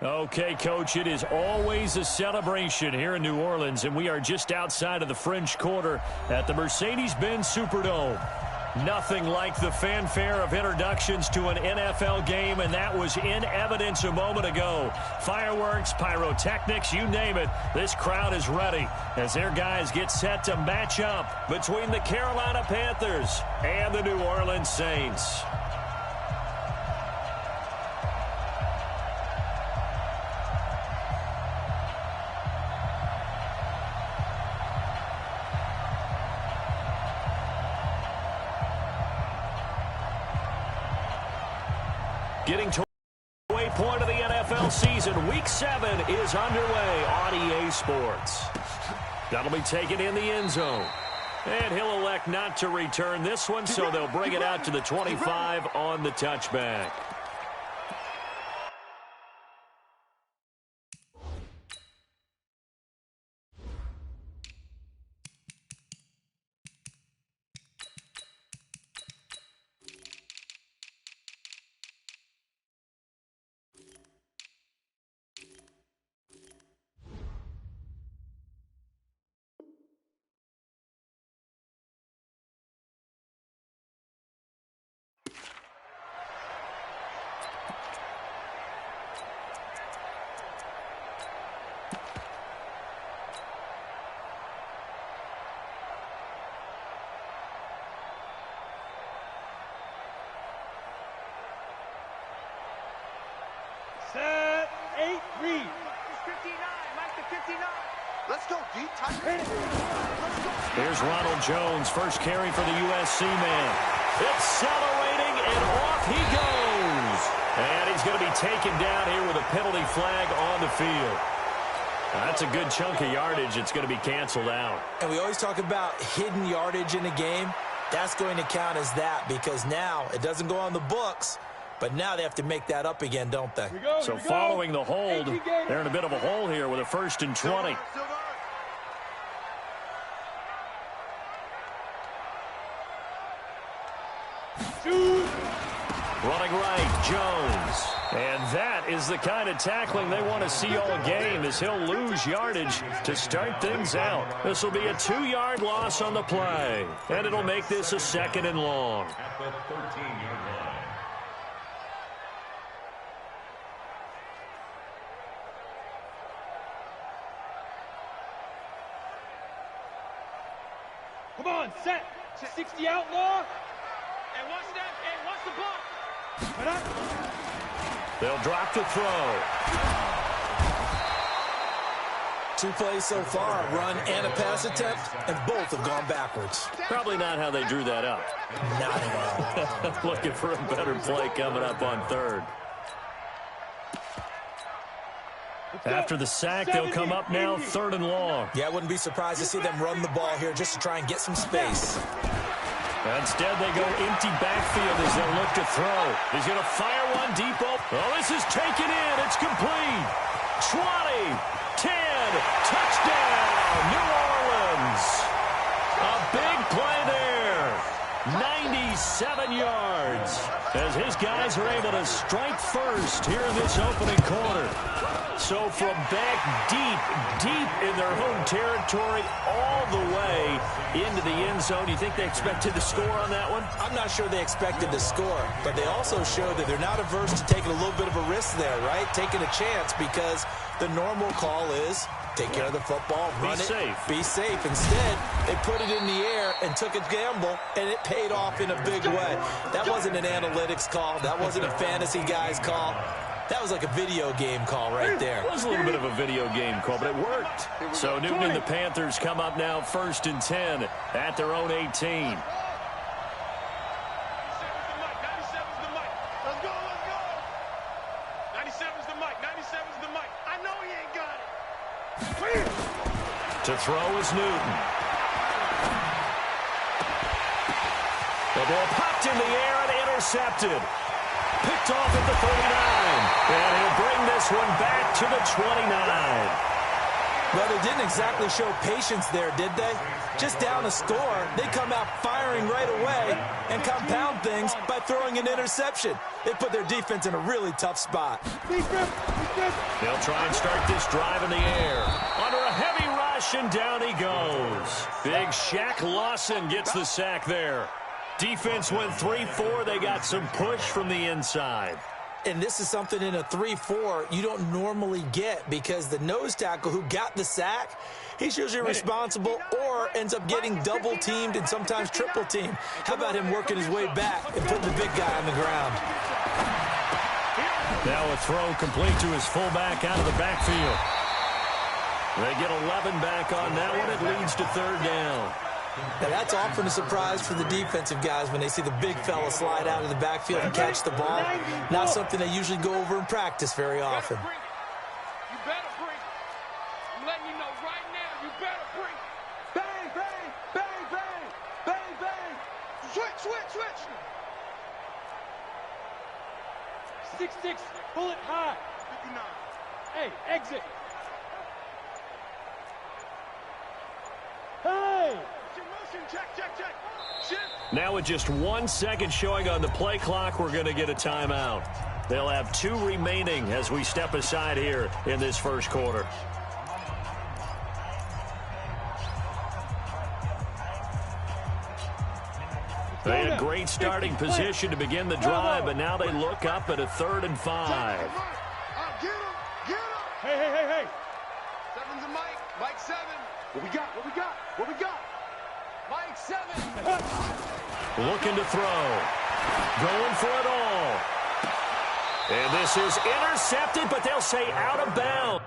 Okay, Coach, it is always a celebration here in New Orleans, and we are just outside of the French Quarter at the Mercedes-Benz Superdome. Nothing like the fanfare of introductions to an NFL game, and that was in evidence a moment ago. Fireworks, pyrotechnics, you name it, this crowd is ready as their guys get set to match up between the Carolina Panthers and the New Orleans Saints. Getting to the halfway point of the NFL season, Week 7 is underway on EA Sports. That'll be taken in the end zone. And he'll elect not to return this one, so they'll bring it out to the 25 on the touchback. Set, 8, read. 59, Mike to 59. Let's go, D. Here's Ronald Jones, first carry for the USC man. Accelerating, and off he goes. And he's going to be taken down here with a penalty flag on the field. That's a good chunk of yardage. It's going to be canceled out. And we always talk about hidden yardage in a game. That's going to count as that because now it doesn't go on the books. But now they have to make that up again, don't they? So following the hold, they're in a bit of a hole here with a 1st and 20. Running right, Jones. And that is the kind of tackling they want to see all game as he'll lose yardage to start things out. This will be a 2-yard loss on the play. And it'll make this a 2nd and long. At the 13-yard line. Come on, set. 60 outlaw. And what's that? And what's the block? They'll drop the throw. 2 plays so far, a run and a pass attempt, and both have gone backwards. Probably not how they drew that up. Not at all. Looking for a better play coming up on 3rd. After the sack, they'll come up now 3rd and long. Yeah, I wouldn't be surprised to see them run the ball here just to try and get some space. Instead, they go empty backfield as they look to throw. He's going to fire one deep. Oh, this is taken in. It's complete. 20, 10, touchdown, New Orleans. A big play there. 97 yards as his guys are able to strike first here in this opening quarter. So from back deep in their home territory all the way into the end zone, you think they expected to score on that one? I'm not sure they expected to score, but they also showed that they're not averse to taking a little bit of a risk there, right? Taking a chance because the normal call is take care of the football, run it, be safe. Instead, they put it in the air and took a gamble, and it paid off in a big way. That wasn't an analytics call. That wasn't a fantasy guy's call. That was like a video game call right there. It was a little bit of a video game call, but it worked. So Newton and the Panthers come up now 1st and 10 at their own 18. 97's the mic. Let's go, let's go. 97's the mic. 97's the mic. I know he ain't got it. To throw is Newton. The ball popped in the air and intercepted. Picked off at the 39. And he'll bring this one back to the 29. Well, they didn't exactly show patience there, did they? Just down a score, they come out firing right away and compound things by throwing an interception. They put their defense in a really tough spot. They'll try and start this drive in the air. Under a heavy rush, and down he goes. Big Shaq Lawson gets the sack there. Defense went 3-4. They got some push from the inside. And this is something in a 3-4 you don't normally get, because the nose tackle who got the sack, he's usually responsible or ends up getting double-teamed and sometimes triple-teamed. How about him working his way back and putting the big guy on the ground? Now a throw complete to his fullback out of the backfield. They get 11 back on that one. It leads to third down. Now, that's often a surprise for the defensive guys when they see the big fella slide out of the backfield and catch the ball. Not something they usually go over in practice very often. You better bring. I'm letting you know right now, you better bring. Bang, bang, bang, bang, bang, bang. Switch. 6-6, pull it high. 59. Hey, exit. Hey! Check. Shift. Now with just 1 second showing on the play clock, we're going to get a timeout. They'll have 2 remaining as we step aside here in this first quarter. They had great starting position to begin the drive, but now they look up at a 3rd and 5. Get him! Hey. 7's a Mike. Mike 7. What we got? Mike 7. Looking to throw. Going for it all. And this is intercepted, but they'll say out of bounds.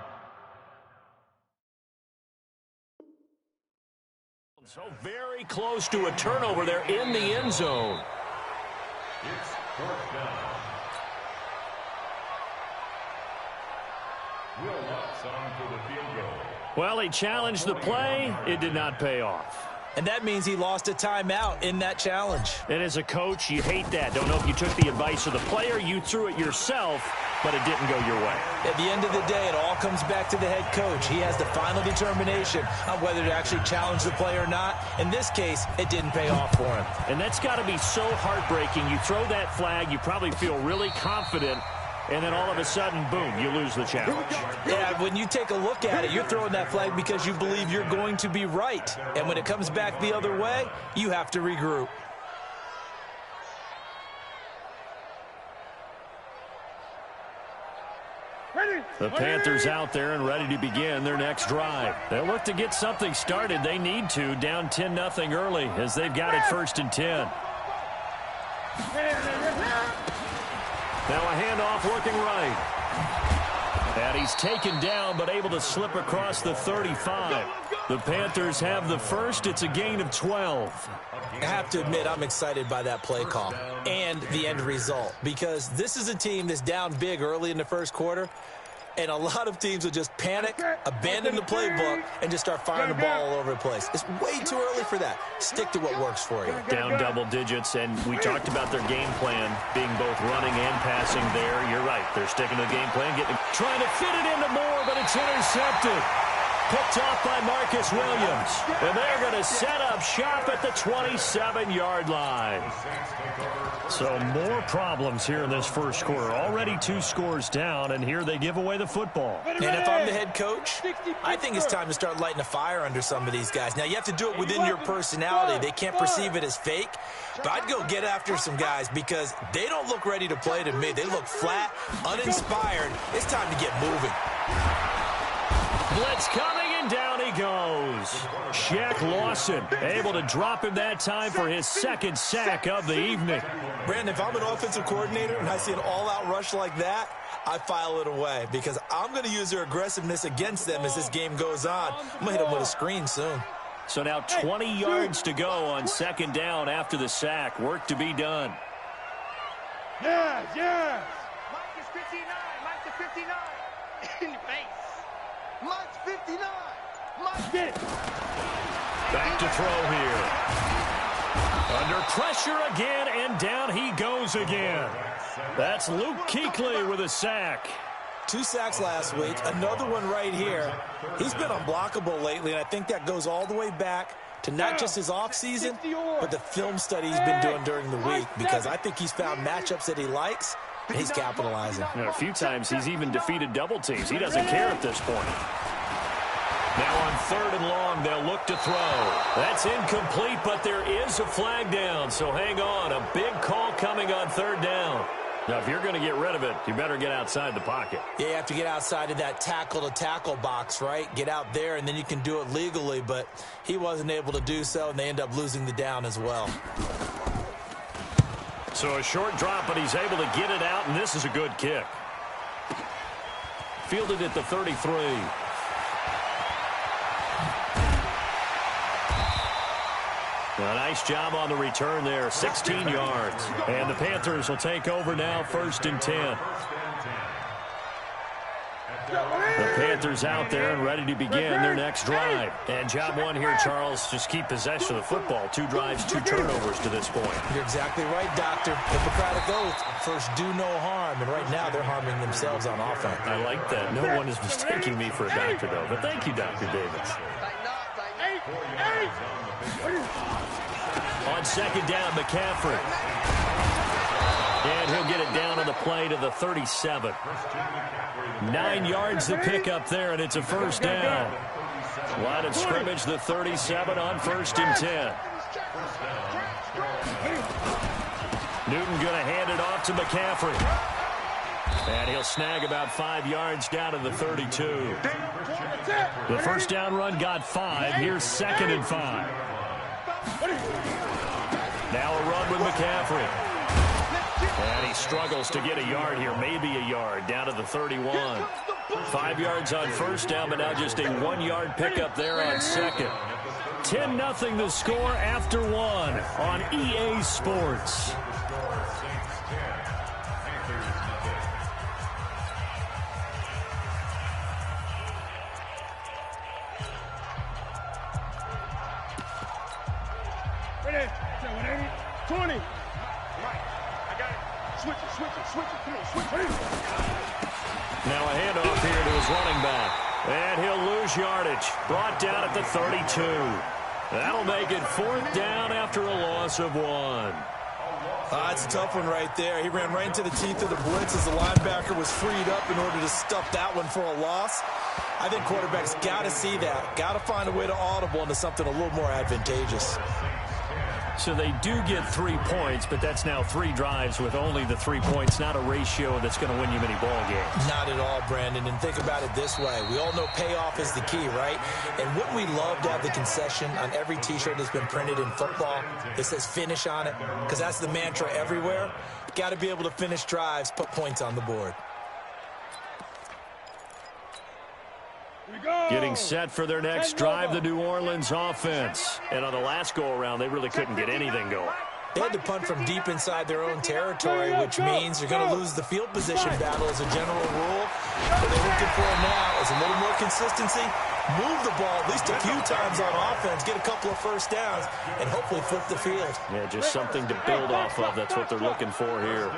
So very close to a turnover there in the end zone. It's fourth down. Will Lutz on for the field goal. Well, he challenged the play. It did not pay off. And that means he lost a timeout in that challenge. And as a coach, you hate that. Don't know if you took the advice of the player. You threw it yourself, but it didn't go your way. At the end of the day, it all comes back to the head coach. He has the final determination on whether to actually challenge the play or not. In this case, it didn't pay off for him. And that's got to be so heartbreaking. You throw that flag, you probably feel really confident, and then all of a sudden, boom, you lose the challenge. Yeah, when you take a look at it, you're throwing that flag because you believe you're going to be right. And when it comes back the other way, you have to regroup. The Panthers out there and ready to begin their next drive. They'll look to get something started. They need to, down 10-0 early as they've got it 1st and 10. Now a handoff looking right. And he's taken down but able to slip across the 35. The Panthers have the first. It's a gain of 12. I have to admit, I'm excited by that play call and the end result, because this is a team that's down big early in the first quarter, and a lot of teams will just panic, abandon the playbook, and just start firing the ball all over the place. It's way too early for that. Stick to what works for you. Down double digits, and we talked about their game plan being both running and passing there. You're right. They're sticking to the game plan, trying to fit it into Moore, but it's intercepted. Picked off by Marcus Williams. And they're going to set up shop at the 27-yard line. So more problems here in this first quarter. Already 2 scores down, and here they give away the football. And if I'm the head coach, I think it's time to start lighting a fire under some of these guys. Now, you have to do it within your personality. They can't perceive it as fake. But I'd go get after some guys because they don't look ready to play to me. They look flat, uninspired. It's time to get moving. Blitz coming, and down he goes. Shaq Lawson able to drop him that time for his 2nd sack of the evening. Brandon, if I'm an offensive coordinator and I see an all-out rush like that, I file it away because I'm going to use their aggressiveness against them as this game goes on. I'm going to hit them with a screen soon. So now 20 yards to go on 2nd down after the sack. Work to be done. Yes. Mike is 59. Mike is 59. In your face. Mike's 59. Mike get it. Back to throw here. Under pressure again, and down he goes again. That's Luke Kuechly with a sack. 2 sacks last week, another one right here. He's been unblockable lately, and I think that goes all the way back to not just his offseason, but the film study he's been doing during the week, because I think he's found matchups that he likes, and he's capitalizing. A few times he's even defeated double teams. He doesn't care at this point. Now on 3rd and long, they'll look to throw. That's incomplete, but there is a flag down, so hang on. A big call coming on 3rd down. Now, if you're going to get rid of it, you better get outside the pocket. Yeah, you have to get outside of that tackle-to-tackle box, right? Get out there, and then you can do it legally, but he wasn't able to do so, and they end up losing the down as well. So a short drop, but he's able to get it out, and this is a good kick. Fielded at the 33. A nice job on the return there, 16 yards. And the Panthers will take over now, 1st and 10. The Panthers out there and ready to begin their next drive. And job one here, Charles, just keep possession of the football. 2 drives, 2 turnovers to this point. You're exactly right, Doctor. Hippocratic oath. First, do no harm. And right now, they're harming themselves on offense. I like that. No one is mistaking me for a doctor, though. But thank you, Dr. Davis. On 2nd down, McCaffrey. And he'll get it down on the play to the 37. 9 yards to pick up there, and it's a 1st down. Line of scrimmage, the 37 on 1st and 10. Newton going to hand it off to McCaffrey. And he'll snag about 5 yards down to the 32. The 1st down run got 5. Here's 2nd and 5. Now a run with McCaffrey. And he struggles to get a yard here, maybe a yard, down to the 31. 5 yards on 1st down, but now just a 1-yard pickup there on 2nd. 10-0 the score after 1 on EA Sports. Ready? 20. Mike, I got it. Switch it. Come on, switch it. Now a handoff here to his running back. And he'll lose yardage. Brought down at the 32. That'll make it 4th down after a loss of 1. It's a tough one right there. He ran right into the teeth of the blitz as the linebacker was freed up in order to stuff that one for a loss. I think quarterbacks got to see that. Got to find a way to audible into something a little more advantageous. So they do get 3 points, but that's now 3 drives with only the 3 points, not a ratio that's going to win you many ball games. Not at all, Brandon. And think about it this way. We all know payoff is the key, right? And wouldn't we love to have the concession on every T-shirt that's been printed in football that says finish on it? Because that's the mantra everywhere. Got to be able to finish drives, put points on the board. Getting set for their next drive, the New Orleans offense. And on the last go-around, they really couldn't get anything going. They had to punt from deep inside their own territory, which means you're going to lose the field position battle as a general rule. What they're looking for now is a little more consistency, move the ball at least a few times on offense, get a couple of 1st downs, and hopefully flip the field. Yeah, just something to build off of. That's what they're looking for here.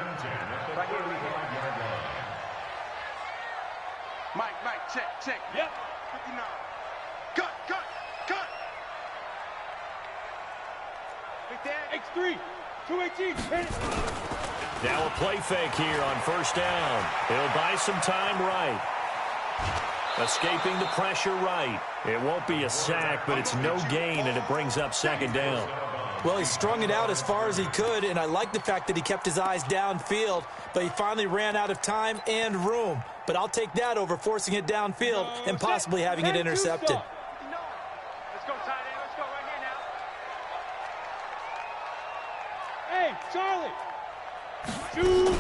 Mike, check. Yep. 59. Cut. Big Dan. X3. 218. Now a play fake here on 1st down. He'll buy some time right. Escaping the pressure right. It won't be a sack, but it's no gain, and it brings up 2nd down. Well, he strung it out as far as he could, and I like the fact that he kept his eyes downfield, but he finally ran out of time and room. But I'll take that over forcing it downfield and possibly having it intercepted. Let's go, tight end. Let's go right here now. Hey, Charlie. Shoot.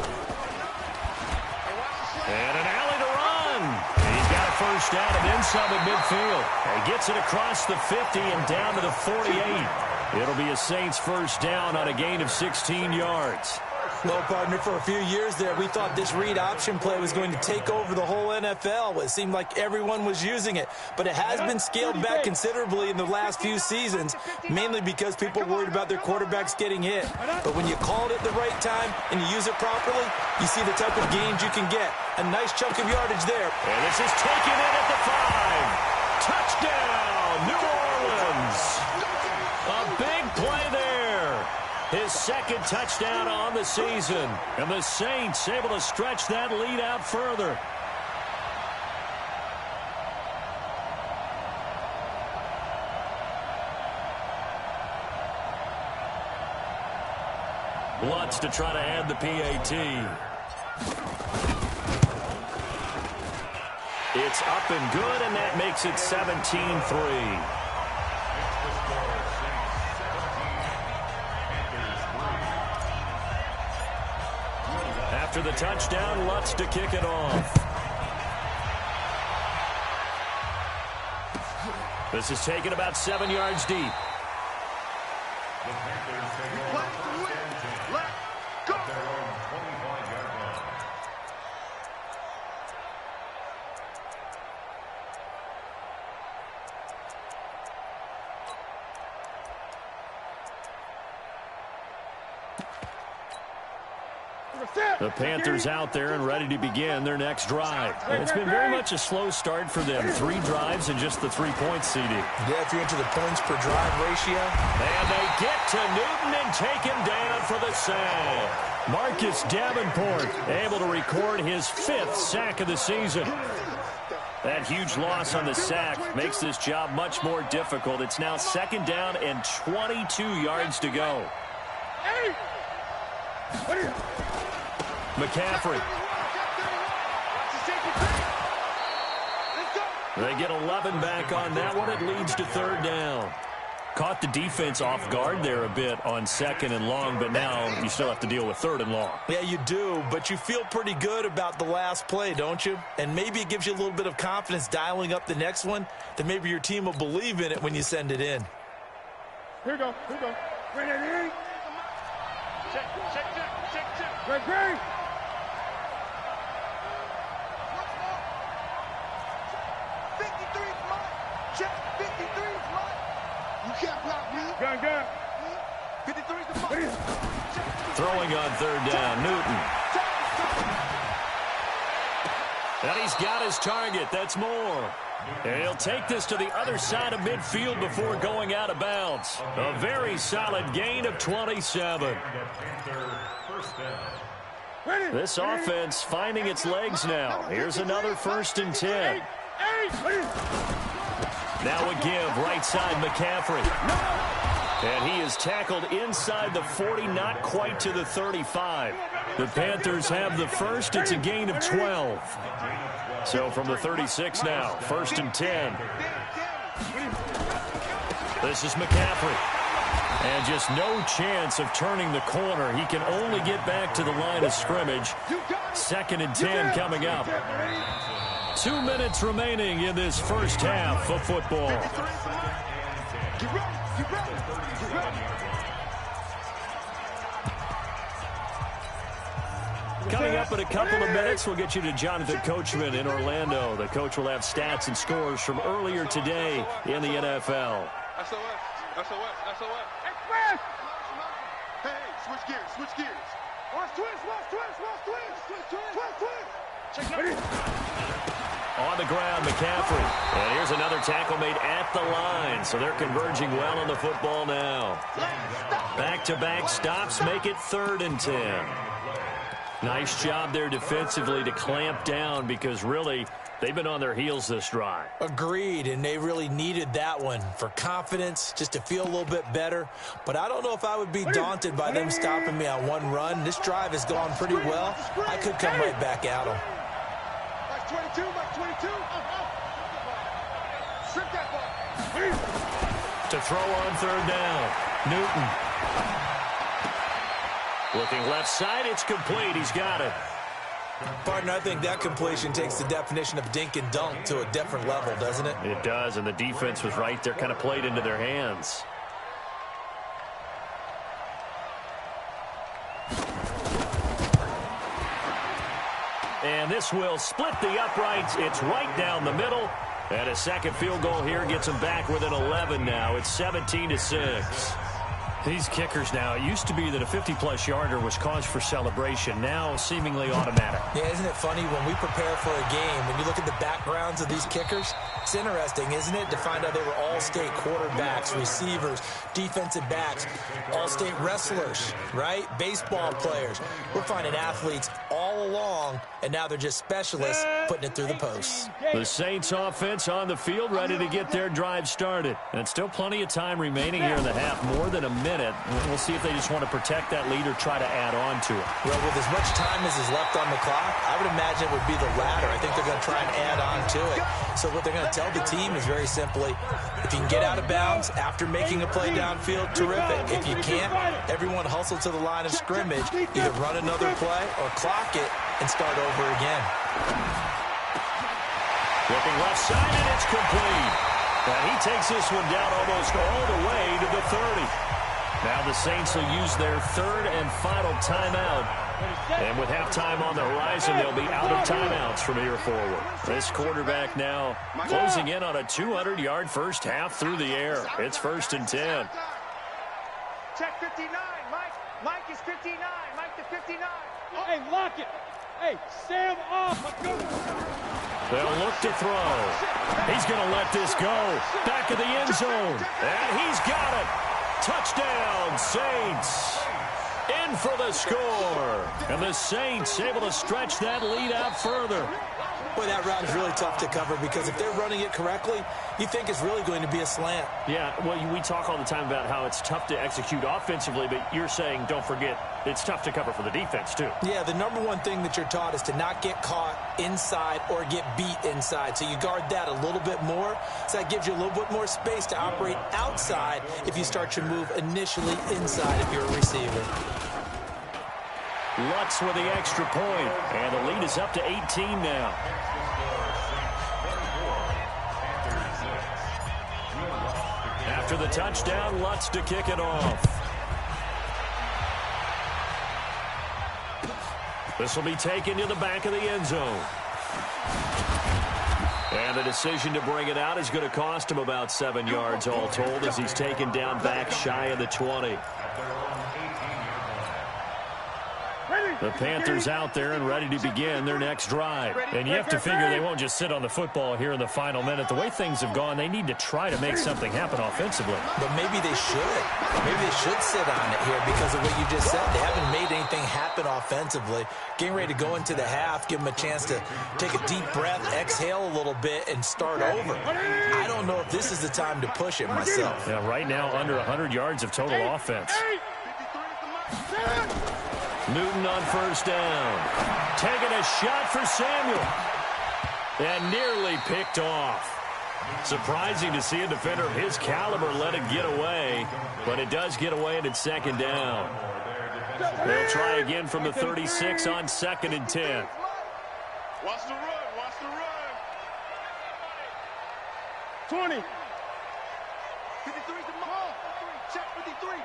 And an alley to run. He's got a 1st down and then some at midfield. He gets it across the 50 and down to the 48. It'll be a Saints 1st down on a gain of 16 yards. Well, partner, for a few years there, we thought this read option play was going to take over the whole NFL. It seemed like everyone was using it, but it has been scaled back considerably in the last few seasons, mainly because people are worried about their quarterbacks getting hit. But when you call it at the right time and you use it properly, you see the type of gains you can get. A nice chunk of yardage there. And this is taken in at the 5. Touchdown, New Orleans. A big play there. His second touchdown on the season. And the Saints able to stretch that lead out further. Lutz to try to add the PAT. It's up and good, and that makes it 17-3. After the touchdown, Lutz to kick it off. This is taken about 7 yards deep. The Panthers out there and ready to begin their next drive. And it's been very much a slow start for them. 3 drives and just the 3 points, CD. Yeah, if you're into the points per drive ratio. And they get to Newton and take him down for the sack. Marcus Davenport able to record his 5th sack of the season. That huge loss on the sack makes this job much more difficult. It's now 2nd down and 22 yards to go. McCaffrey. They get 11 back on that one. It leads to 3rd down. Caught the defense off guard there a bit on 2nd and long, but now you still have to deal with 3rd and long. Yeah, you do, but you feel pretty good about the last play, don't you? And maybe it gives you a little bit of confidence dialing up the next one, that maybe your team will believe in it when you send it in. Here we go. Bring it in. Check. Great. 53's mine. Check. 53's mine. You can't block me. Gun. 53's the mine. Throwing on 3rd down, Newton. And he's got his target. That's more. And he'll take this to the other side of midfield before going out of bounds. A very solid gain of 27. This offense finding its legs now. Here's another 1st and 10. Now a give, right side McCaffrey. And he is tackled inside the 40, not quite to the 35. The Panthers have the first. It's a gain of 12. So from the 36 now, 1st and 10. This is McCaffrey. And just no chance of turning the corner. He can only get back to the line of scrimmage. 2nd and 10 coming up. 2 minutes remaining in this first half of football. Coming up in a couple of minutes, we'll get you to Jonathan Coachman in Orlando. The coach will have stats and scores from earlier today in the NFL. SOS. Express! Hey, switch gears. Watch twist. On the ground, McCaffrey. And here's another tackle made at the line. So they're converging well on the football now. Back-to-back stops make it 3rd and 10. Nice job there defensively to clamp down because really they've been on their heels this drive. Agreed, and they really needed that one for confidence, just to feel a little bit better. But I don't know if I would be daunted by them stopping me on one run. This drive has gone pretty well. I could come right back at them. Like 22. Strip that ball. To throw on 3rd down, Newton. Looking left side, it's complete. He's got it. Partner, I think that completion takes the definition of dink and dunk to a different level, doesn't it? It does, and the defense was right there, kind of played into their hands. And this will split the uprights. It's right down the middle. And a second field goal here gets them back within 11 now. It's 17-6. These kickers now, it used to be that a 50-plus yarder was cause for celebration. Now seemingly automatic. Yeah, isn't it funny when we prepare for a game, when you look at the backgrounds of these kickers, it's interesting, isn't it, to find out they were all-state quarterbacks, receivers, defensive backs, all-state wrestlers, right? Baseball players. We're finding athletes all along, and now they're just specialists putting it through the posts. The Saints offense on the field, ready to get their drive started. And still plenty of time remaining here in the half, more than a minute. We'll see if they just want to protect that lead or try to add on to it. Well, with as much time as is left on the clock, I would imagine it would be the latter. I think they're going to try and add on to it. So what they're going to tell the team is very simply, if you can get out of bounds after making a play downfield, terrific. If you can't, everyone hustle to the line of scrimmage, either run another play or clock it and start over again. Looking left side, and it's complete. And he takes this one down almost all the way to the 30. Now the Saints will use their third and final timeout. And with halftime on the horizon, they'll be out of timeouts from here forward. This quarterback now closing in on a 200-yard first half through the air. It's 1st and 10. Check 59, Mike. Mike is 59. Mike to 59. Hey, lock it. Hey, Sam off. They'll look to throw. He's going to let this go. Back of the end zone. And he's got it. Touchdown, Saints. In for the score. And the Saints able to stretch that lead out further. Boy, that route is really tough to cover because if they're running it correctly, you think it's really going to be a slant. Yeah, well, we talk all the time about how it's tough to execute offensively, but you're saying, don't forget, it's tough to cover for the defense, too. Yeah, the number one thing that you're taught is to not get caught inside or get beat inside. So you guard that a little bit more. So that gives you a little bit more space to operate outside if you start your move initially inside if you're a receiver. Lutz with the extra point, and the lead is up to 18 now. After the touchdown, Lutz to kick it off. This will be taken to the back of the end zone. And the decision to bring it out is going to cost him about 7 yards all told as he's taken down back shy of the 20. The Panthers out there and ready to begin their next drive. And you have to figure they won't just sit on the football here in the final minute. The way things have gone, they need to try to make something happen offensively. But maybe they should. Maybe they should sit on it here because of what you just said. They haven't made anything happen offensively. Getting ready to go into the half, give them a chance to take a deep breath, exhale a little bit, and start over. I don't know if this is the time to push it myself. Yeah, right now under 100 yards of total offense. Newton on first down. Taking a shot for Samuel. And nearly picked off. Surprising to see a defender of his caliber let it get away. But it does get away and it's second down. They'll try again from the 36 on 2nd and 10. Watch the run. Watch the run. 20. 53's the ball. Check 53.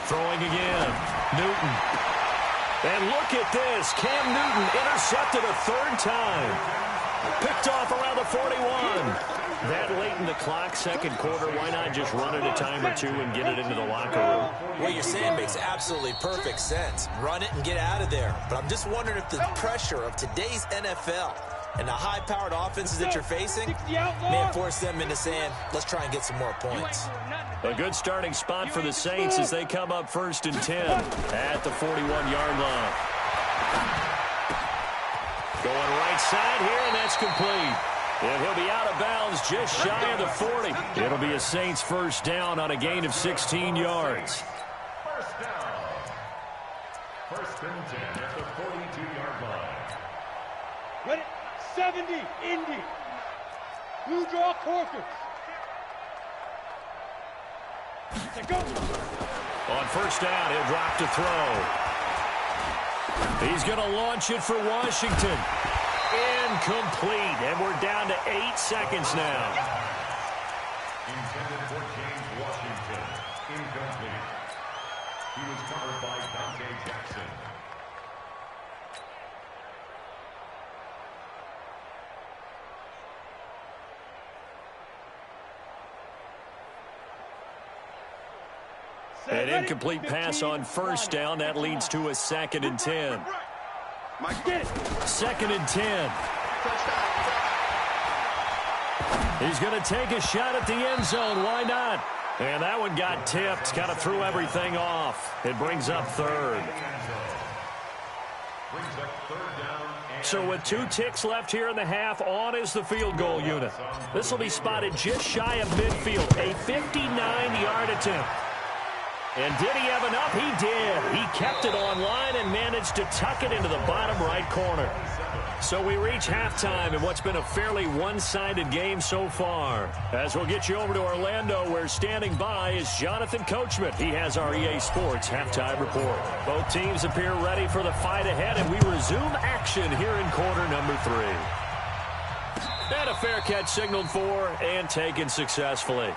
Throwing again. Newton. And look at this. Cam Newton intercepted a third time. Picked off around the 41. That late in the clock, second quarter, why not just run it a time or two and get it into the locker room? What you're saying makes absolutely perfect sense. Run it and get out of there. But I'm just wondering if the pressure of today's NFL and the high-powered offenses that you're facing may force them into saying, let's try and get some more points. A good starting spot for the Saints as they come up 1st and 10 at the 41-yard line. Going right side here, and that's complete. And he'll be out of bounds just shy of the 40. It'll be a Saints first down on a gain of 16 yards. First down. 1st and 10 at the 42-yard line. Ready? 70, Indy. Blue draw Corker. Go. On first down, he'll drop to throw. He's going to launch it for Washington. Incomplete, and we're down to 8 seconds now. Intended for James Washington. Incomplete. He was covered by Dante Jackson. An incomplete pass on first down. That leads to a 2nd and 10. 2nd and 10. He's going to take a shot at the end zone. Why not? And that one got tipped. Kind of threw everything off. It brings up 3rd. So with 2 ticks left here in the half, on is the field goal unit. This will be spotted just shy of midfield. A 59-yard attempt. And did he have enough? He did. He kept it on line and managed to tuck it into the bottom right corner. So we reach halftime in what's been a fairly one-sided game so far. As we'll get you over to Orlando, where standing by is Jonathan Coachman. He has our EA Sports halftime report. Both teams appear ready for the fight ahead, and we resume action here in quarter number 3. And a fair catch signaled for and taken successfully.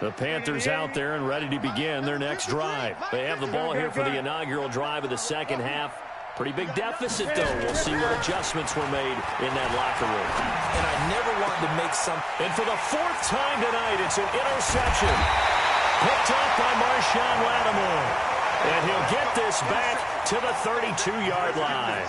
The Panthers out there and ready to begin their next drive. They have the ball here for the inaugural drive of the second half. Pretty big deficit, though. We'll see what adjustments were made in that locker room. And I never wanted to make some... And for the 4th time tonight, it's an interception. Picked up by Marshawn Lattimore. And he'll get this back to the 32-yard line.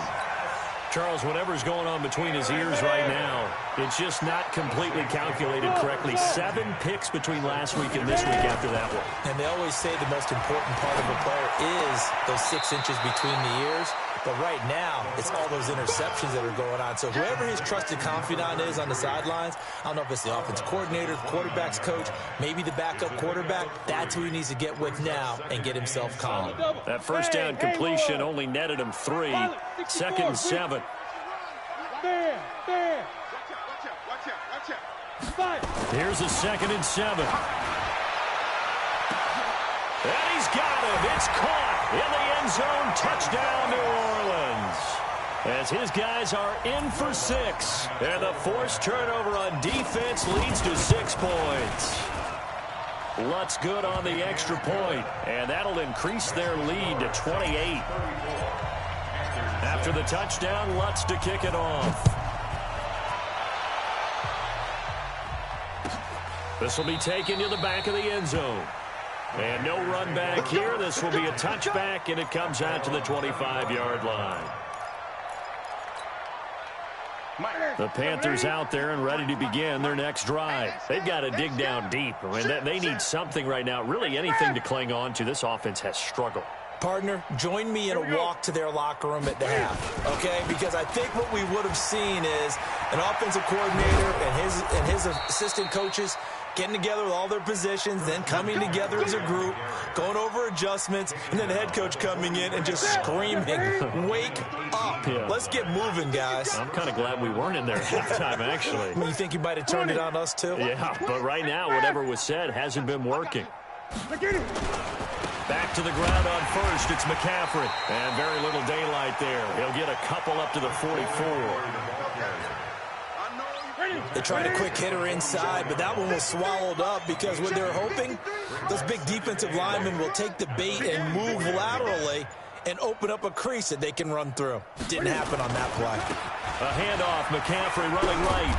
Charles, whatever's going on between his ears right now, it's just not completely calculated correctly. 7 picks between last week and this week after that one. And they always say the most important part of a player is those 6 inches between the ears. But right now, it's all those interceptions that are going on. So whoever his trusted confidant is on the sidelines, I don't know if it's the offense coordinator, the quarterback's coach, maybe the backup quarterback, that's who he needs to get with now and get himself calm. That first down completion only netted him 3. 2nd and 7. Here's a 2nd and 7. And he's got him. It's caught in the end zone. Touchdown, New Orleans. As his guys are in for 6. And the forced turnover on defense leads to 6 points. Lutz good on the extra point. And that'll increase their lead to 28. After the touchdown, Lutz to kick it off. This will be taken to the back of the end zone. And no run back here. This will be a touchback, and it comes out to the 25-yard line. The Panthers out there and ready to begin their next drive. They've got to dig down deep. I mean, they need something right now, really anything to cling on to. This offense has struggled. Partner, join me in a walk to their locker room at the half, okay? Because I think what we would have seen is an offensive coordinator and his assistant coaches getting together with all their positions, then coming together as a group, going over adjustments, and then the head coach coming in and just screaming, wake up. Yeah. Let's get moving, guys. I'm kind of glad we weren't in there at halftime, actually. You think you might have turned it on us, too? Yeah, but right now, whatever was said hasn't been working. Back to the ground on first, it's McCaffrey. And very little daylight there. He'll get a couple up to the 44. They tried a quick hitter inside, but that one was swallowed up because what they're hoping, those big defensive linemen will take the bait and move laterally and open up a crease that they can run through. Didn't happen on that play. A handoff, McCaffrey running right.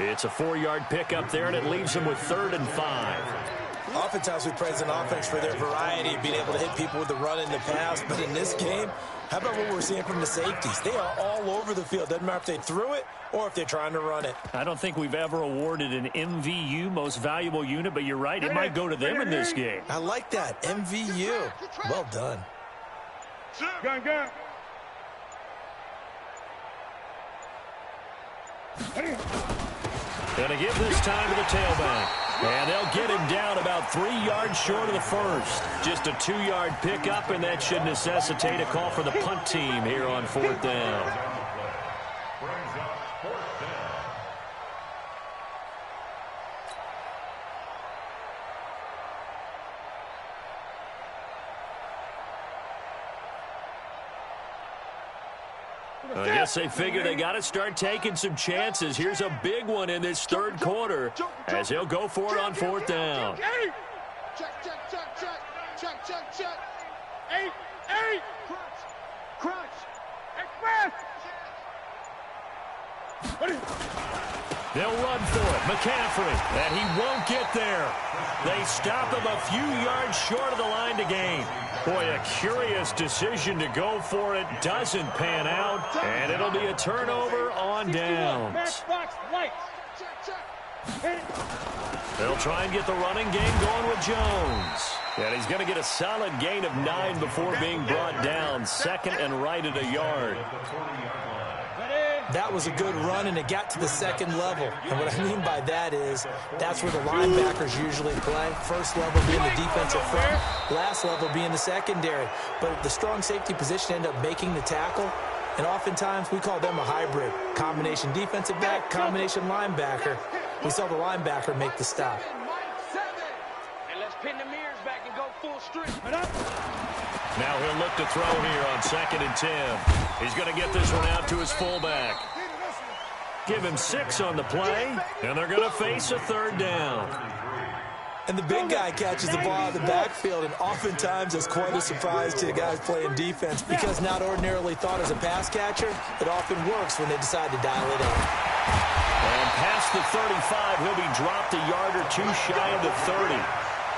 It's a 4-yard pickup there, and it leaves them with 3rd and 5. Oftentimes we praise an offense for their variety of being able to hit people with the run in the pass, but in this game, how about what we're seeing from the safeties? They are all over the field. Doesn't matter if they threw it or if they're trying to run it. I don't think we've ever awarded an MVU, most valuable unit, but you're right, it might go to them in this game. I like that, MVU. Well done. Gun. Gonna give this time to the tailback. And they'll get him down about 3 yards short of the first. Just a 2-yard pickup, and that should necessitate a call for the punt team here on 4th down. I guess they figure they got to start taking some chances. Here's a big one in this 3rd quarter as he'll go for it on 4th down. Check. 8. Crunch. Express. They'll run for it. McCaffrey, and he won't get there. They stop him a few yards short of the line to gain. Boy, a curious decision to go for it. Doesn't pan out, and it'll be a turnover on downs. They'll try and get the running game going with Jones. And he's going to get a solid gain of 9 before being brought down. Second and right at a yard. That was a good run, and it got to the second level. And what I mean by that is that's where the linebackers usually play. First level being the defensive front, last level being the secondary. But the strong safety position ended up making the tackle. And oftentimes we call them a hybrid. Combination defensive back, combination linebacker. We saw the linebacker make the stop. And let's pin the mirrors back and go full strength. Now he'll look to throw here on 2nd and 10. He's going to get this one out to his fullback. Give him 6 on the play, and they're going to face a 3rd down. And the big guy catches the ball out of the backfield, and oftentimes it's quite a surprise to the guys playing defense because not ordinarily thought as a pass catcher, it often works when they decide to dial it in. And past the 35, he'll be dropped a yard or 2 shy of the 30.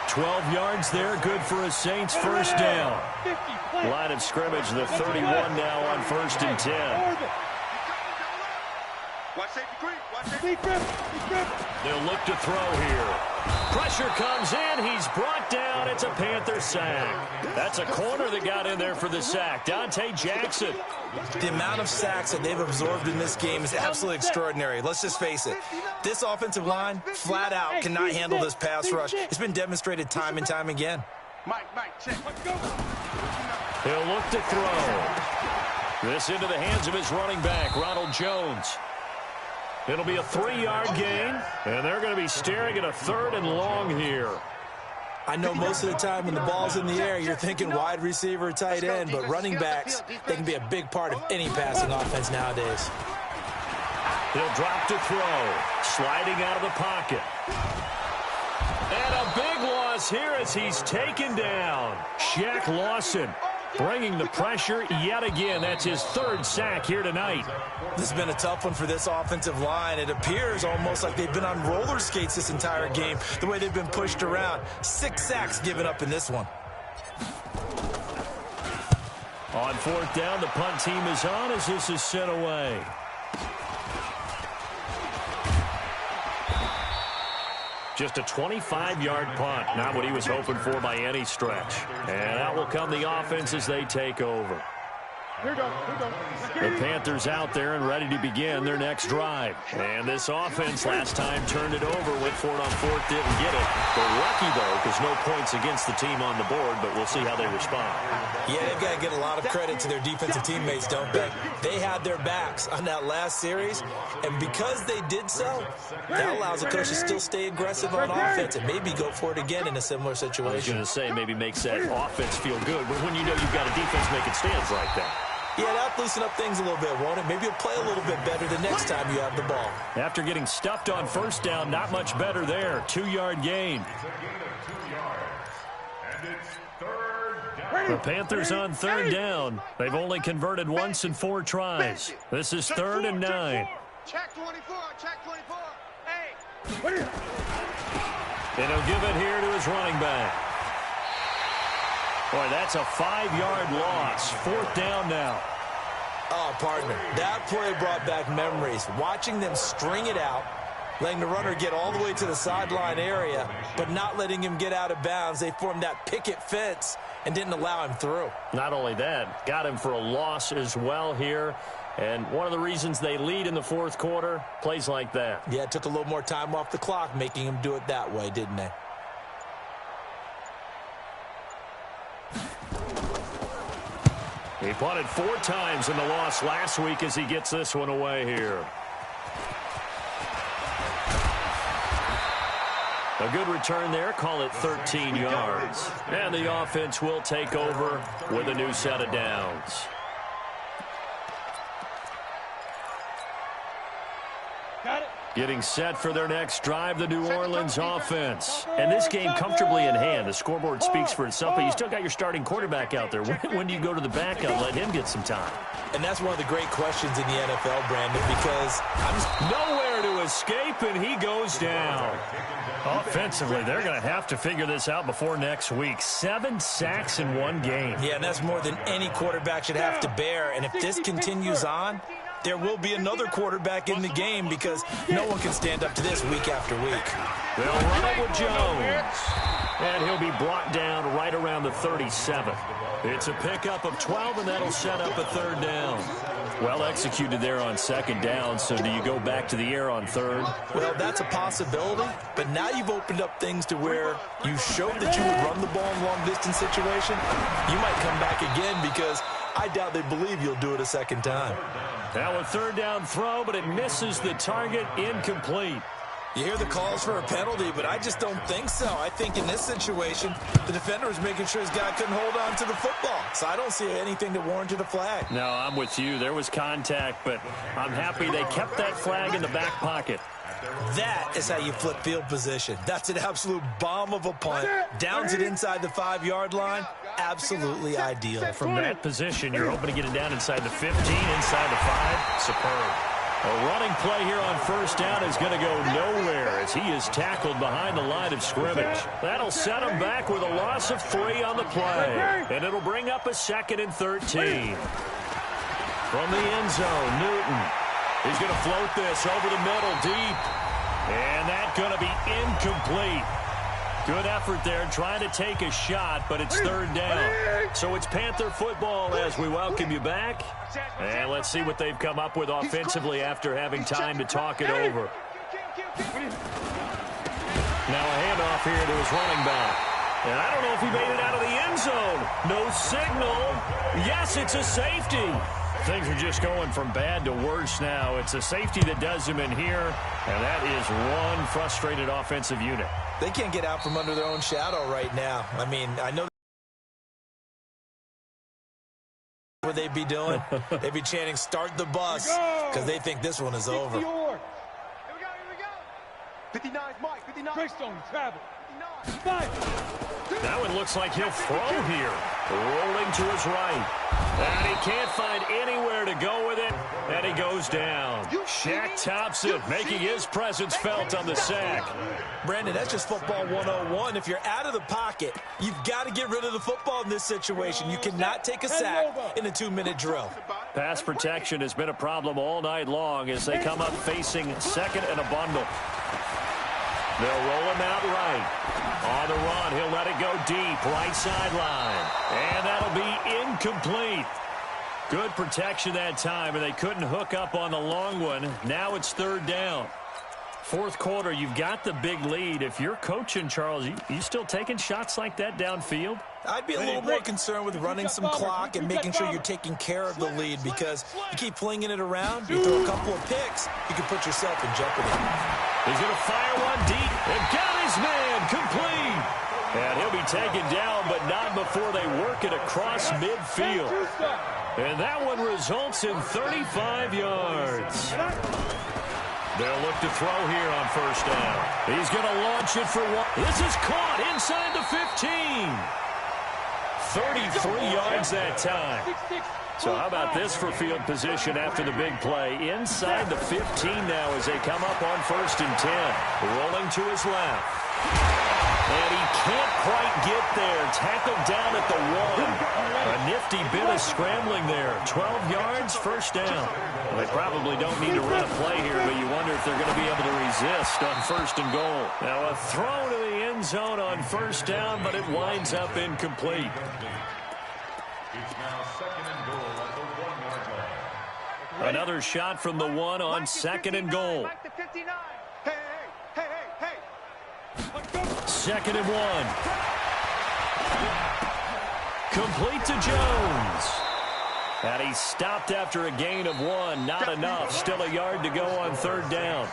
12 yards there, good for a Saints first down. Line of scrimmage, the 31 now on 1st and 10. Watch safety creep. Watch safety creep. They'll look to throw here. Pressure comes in. He's brought down. It's a Panther sack. That's a corner that got in there for the sack. Dante Jackson. The amount of sacks that they've absorbed in this game is absolutely extraordinary. Let's just face it. This offensive line, flat out, cannot handle this pass rush. It's been demonstrated time and time again. Mike, check. Let's go. He'll look to throw. This into the hands of his running back, Ronald Jones. It'll be a 3-yard gain, and they're going to be staring at a 3rd and long here. I know most of the time when the ball's in the air, you're thinking wide receiver, tight end, but running backs, they can be a big part of any passing offense nowadays. He'll drop to throw, sliding out of the pocket. And a big loss here as he's taken down. Shaq Lawson bringing the pressure yet again. That's his 3rd sack here tonight. This has been a tough one for this offensive line. It appears almost like they've been on roller skates this entire game, the way they've been pushed around. 6 sacks given up in this one. On 4th down, the punt team is on as this is sent away. Just a 25-yard punt. Not what he was hoping for by any stretch. And out will come the offense as they take over. The Panthers out there and ready to begin their next drive. And this offense last time turned it over, went for it on 4th, didn't get it. They're lucky, though, because no points against the team on the board, but we'll see how they respond. Yeah, they've got to get a lot of credit to their defensive teammates, don't they? They had their backs on that last series, and because they did so, that allows the coach to still stay aggressive on offense and maybe go for it again in a similar situation. I was going to say maybe makes that offense feel good, but when you know you've got a defense making stands like that. Yeah, that'll loosen up things a little bit, won't it? Maybe you'll play a little bit better the next time you have the ball. After getting stuffed on 1st down, not much better there. 2-yard gain. The Panthers on 3rd down. They've only converted once in 4 tries. This is 3rd and 9. Check 24. Check 24. Hey. And he'll give it here to his running back. Boy, that's a 5-yard loss. 4th down now. Oh, partner, that play brought back memories. Watching them string it out, letting the runner get all the way to the sideline area, but not letting him get out of bounds. They formed that picket fence and didn't allow him through. Not only that, got him for a loss as well here. And one of the reasons they lead in the 4th quarter, plays like that. Yeah, it took a little more time off the clock, making him do it that way, didn't they? He punted 4 times in the loss last week as he gets this one away here. A good return there, call it 13 yards. And the offense will take over with a new set of downs. Got it. Getting set for their next drive, the New Orleans offense. And this game comfortably in hand. The scoreboard speaks for itself, but you still got your starting quarterback out there. When do you go to the backup, let him get some time? And that's one of the great questions in the NFL, Brandon, because nowhere to escape, and he goes down. Offensively, they're going to have to figure this out before next week. 7 sacks in one game. Yeah, and that's more than any quarterback should have to bear. And if this continues on, there will be another quarterback in the game because no one can stand up to this week after week. They'll run it with Jones. And he'll be brought down right around the 37. It's a pickup of 12, and that'll set up a 3rd down. Well executed there on 2nd down, so do you go back to the air on 3rd? Well, that's a possibility, but now you've opened up things to where you showed that you would run the ball in long-distance situation. You might come back again because I doubt they believe you'll do it a 2nd time. Now a 3rd down throw, but it misses the target, incomplete. You hear the calls for a penalty, but I just don't think so. I think in this situation, the defender was making sure his guy couldn't hold on to the football. So I don't see anything that warranted a flag. No, I'm with you. There was contact, but I'm happy they kept that flag in the back pocket. That is how you flip field position. That's an absolute bomb of a punt. Downs it inside the 5-yard line. Absolutely ideal. From that position, you're hoping to get it down inside the 15, inside the 5. Superb. A running play here on 1st down is going to go nowhere as he is tackled behind the line of scrimmage. That'll set him back with a loss of 3 on the play. And it'll bring up a 2nd and 13. From the end zone, Newton. He's going to float this over the middle deep. And that's going to be incomplete. Good effort there trying to take a shot, but it's 3rd down. So it's Panther football as we welcome you back. And let's see what they've come up with offensively after having time to talk it over. Now a handoff here to his running back. And I don't know if he made it out of the end zone. No signal. Yes, it's a safety. Things are just going from bad to worse now. It's a safety that does him in here, and that is one frustrated offensive unit. They can't get out from under their own shadow right now. I mean, I know what they'd be doing. They'd be chanting, "Start the bus," because they think this one is over. Here we go. 59 Mike, 59. Greystone, travel. 59. That one looks like he'll throw here. Rolling to his right. And he can't find anywhere to go with it. And he goes down. Shaq Thompson making his presence felt on the sack. Brandon, that's just football 101. If you're out of the pocket, you've got to get rid of the football in this situation. You cannot take a sack in a 2-minute drill. Pass protection has been a problem all night long as they come up facing 2nd and a bundle. They'll roll him out right. On the run, he'll let it go deep, right sideline. And that'll be incomplete. Good protection that time, and they couldn't hook up on the long one. Now it's 3rd down. 4th quarter, you've got the big lead. If you're coaching, Charles, you still taking shots like that downfield? I'd be a little more concerned with running some clock and making sure you're taking care of the lead, because you keep flinging it around, you throw a couple of picks, you can put yourself in jeopardy. He's going to fire one deep and got his man complete. And he'll be taken down, but not before they work it across midfield. And that one results in 35 yards. They'll look to throw here on 1st down. He's going to launch it for 1. This is caught inside the 15. 33 yards that time. So how about this for field position after the big play? Inside the 15 now as they come up on 1st and 10. Rolling to his left. And he can't quite get there. Tackled down at the 1. A nifty bit of scrambling there. 12 yards, 1st down. Well, they probably don't need to run a play here, but you wonder if they're going to be able to resist on 1st and goal. Now a throw to the end zone on 1st down, but it winds up incomplete. It's now 2nd and goal at the 1-yard line. Another shot from the 1 on 2nd and goal. Mike the 59. Hey. 2nd and 1. Complete to Jones. And he stopped after a gain of 1. Not enough. Still a yard to go on 3rd down.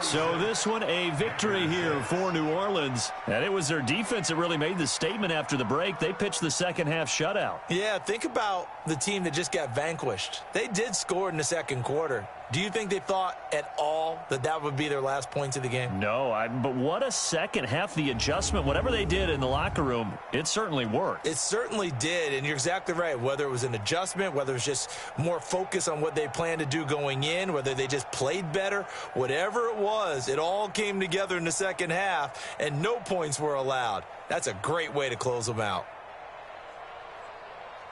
So this one a victory here for New Orleans. And it was their defense that really made the statement after the break. They pitched the 2nd half shutout. Yeah, think about the team that just got vanquished. They did score in the 2nd quarter. Do you think they thought at all that that would be their last points of the game? No, but what a second half. The adjustment, whatever they did in the locker room, it certainly worked. It certainly did, and you're exactly right. Whether it was an adjustment, whether it was just more focus on what they planned to do going in, whether they just played better, whatever it was, it all came together in the second half, and no points were allowed. That's a great way to close them out.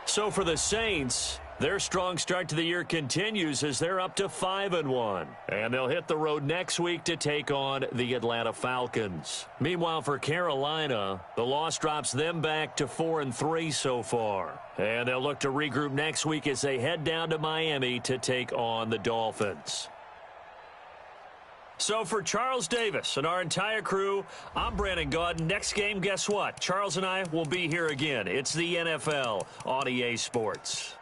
So for the Saints, their strong start to the year continues as they're up to 5-1. And they'll hit the road next week to take on the Atlanta Falcons. Meanwhile, for Carolina, the loss drops them back to 4-3 so far. And they'll look to regroup next week as they head down to Miami to take on the Dolphins. So for Charles Davis and our entire crew, I'm Brandon Gaudin. Next game, guess what? Charles and I will be here again. It's the NFL on EA Sports.